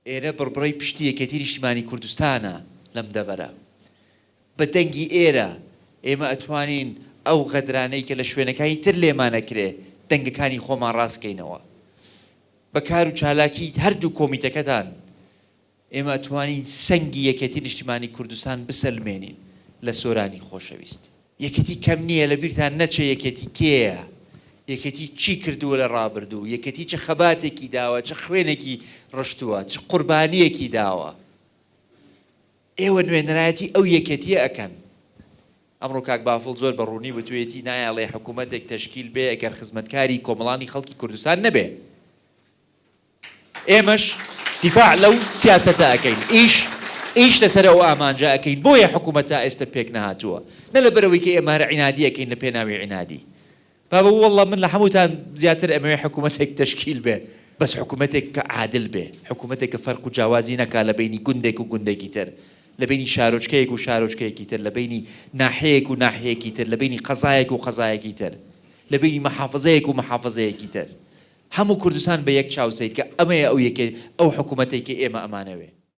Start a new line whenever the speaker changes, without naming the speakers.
ئێرە بڕبڕی پشتی یەکێتی نیشتیمانی کوردستانە لەم دەبەرە بە دەنگی ئێرە ئێمە ئەتوانین ئەو غەدرانەی کە لە شوێنەکانی تر لێمانەکرێ دەنگەکانی خۆمان ڕاستکەینەوە بە کار و چالاکی هەردوو کۆمیتەکەتان ئێمە ئەتوانین سەنگی یەکێتی نیشتیمانی کوردستان بسەلمێنین لە سۆرانی خۆشەویست یەکێتی کەم نییە لە بیرتان نەچێ یەکێتی کێیە یەکێتی چی کردووە لە ڕابردوو یەکێتی چه خەباتێکی داوە چه خوێنێکی ڕشتووە چه قوربانیەکی داوە ئێوە نوێنەرایەتی ئەو یەکێتیە ئەکەن ئەمڕۆ کاک بافڵ زۆر بەڕوونی بتوێتی نایاڵێ حکوومەتێک تەشکیل بێ ئەگەر خزمەتکاری کۆمەڵانی خەڵکی کوردستان نەبێ ئێمەش دیفاع لەو سیاسەتە ئەکەین ئیش لەسەر ئەو ئامانجا ئەکەین بۆیە حکوومەتە ئێستا پێک نەهاتووە نە لەبەرەوەی کە ئێمە هەر عینادی ئەکەین لە پێناوی عینادی بابا والله من لە هەمووتان زیاتر ئەمەوێ حکوومەتێک تەشکیل بێ بەس حکوومەتێک کە عادل بێ حکوومەتێک کە فەرق و جیاوازی نەکا لە بینی گوندێک و گوندێکی تر لە بینی شارۆچکەیەک و شارۆچکەیەکی تر لە بینی ناحەیەک و ناحەیەکی تر لە بینی قەزایەک و قەزایەکی تر لە بینی مەحافەزەیەک و مەحافەزەیەکی تر هەموو کوردستان بە یەک چاوسەیت کە ئەمەیە ئەو حکوومەتێکی ئێمە ئەمانەوێ